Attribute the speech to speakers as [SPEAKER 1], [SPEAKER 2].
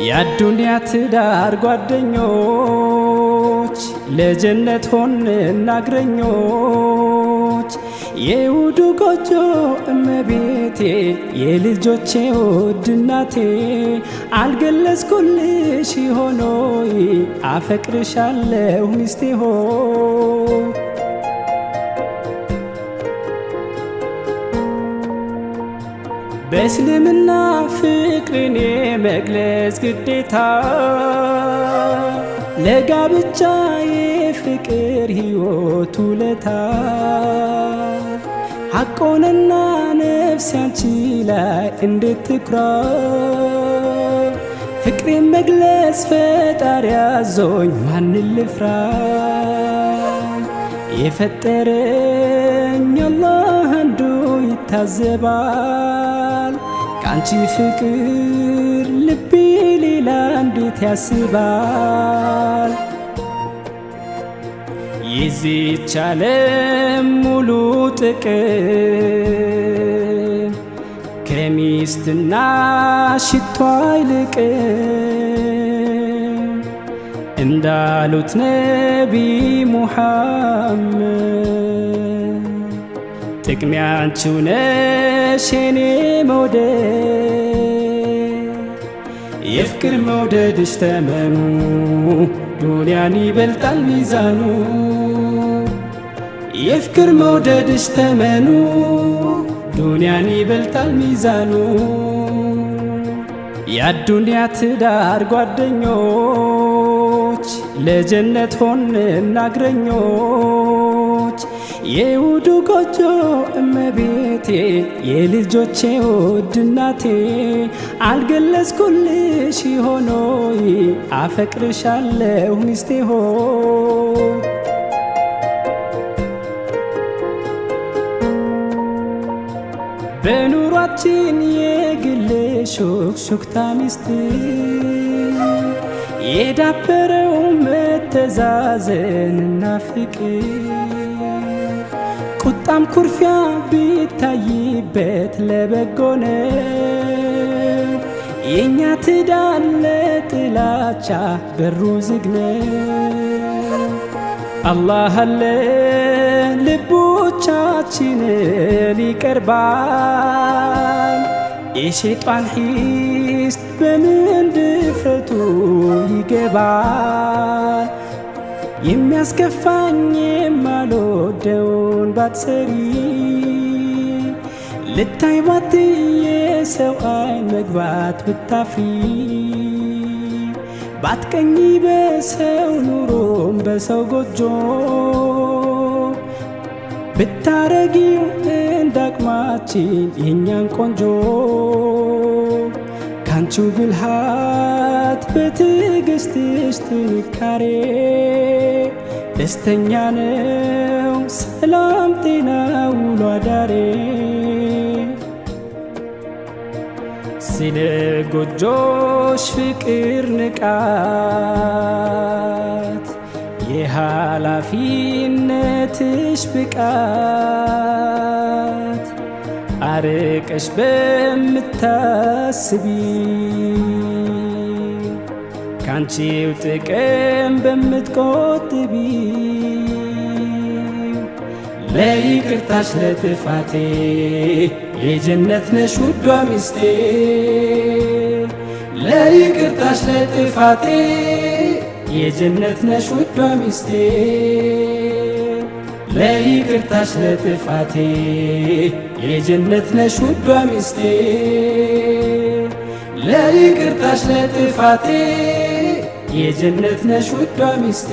[SPEAKER 1] የአዱንያ ትዳር ጓደኞች ለጀነት ሆንን እግረኞች የውዱ ጎጆ እመቤቴ የልጆቼ ውድ እናቴ አልገለጽኩልሽ ሆኖይ አፈቅርሻለሁ ሚስቴ ሆይ በእስልምና ፍቅርን የመግለጽ ግዴታ ለጋብቻ የፍቅር ሕይወት ውለታ ሐቆንና ነፍስ ያንቺ ላይ እንድትኩራ ፍቅሬን መግለጽ ፈጣሪ አዞኝ ማንን ልፍራ የፈጠረኝ አላህ አንዱ ይታዘባል ካንቺ ፍቅር ልቤ ሌላ እንዴት ያስባል የዚች ዓለም ሙሉ ጥቅም ከሚስትና ሽቶ አይልቅም እንዳሉት ነቢ ሙሐመድ ጥቅሜ አንቺው ነሽ የኔ መውደድ የፍቅር መውደድሽ ተመኑ ዱንያን ይበልጣል ሚዛኑ የፍቅር መውደድሽ ተመኑ ዱንያን ይበልጣል ሚዛኑ የአዱንያ ትዳር ጓደኞች ለጀነት ሆንን እግረኞች የውዱ ጎጆ እመቤቴ የልጆቼ ውድ እናቴ አልገለጽኩልሽ ሆኖይ አፈቅርሻለሁ ሚስቴ ሆይ በኑሯችን የግል ሹክሹክታ ሚስጥር የዳበረው መተዛዘንና ፍቅር ቁጣም ኩርፊያ ቢታይበት ለበጎነ የኛ ትዳር ለጥላቻ በሩ ዝግነ አላህ አለ ልቦቻችንን ይቀርባል የሸይጣን ሒስድ በምን ድፍረቱ ይገባል የሚያስከፋኝ የማልወደውን ባትሰሪ ልታይ ባትይ የሰው አይን መግባት ብታፍሪ ባትቀኝ በሰው ኑሮም በሰው ጎጆ ብታረጊው እንዳቅማችን የኛን ቆንጆ ካንቺው ብልሃት በትዕግስትሽ ጥንካሬ ደስተኛ ነው ሰላም ጤና ውሎ አዳሬ ስለ ጎጆሽ ፍቅር ንቃት የኃላፊነትሽ ብቃት አርቀሽ በምታስቢ ካንቺው ጥቅም በምትቆጥቢ ለይቅርታሽ ለጥፋቴ የጀነት ነሽ ውዷ ሚስቴ ለይቅርታሽ ለጥፋቴ የጀነት ነሽ ውዷ ሚስቴ ለይቅርታሽ ለጥፋቴ የጀነት ነሽ ውዷ ሚስቴ ለይቅርታሽ ለጥፋቴ የጀነት ነሽ ውዷ ሚስቴ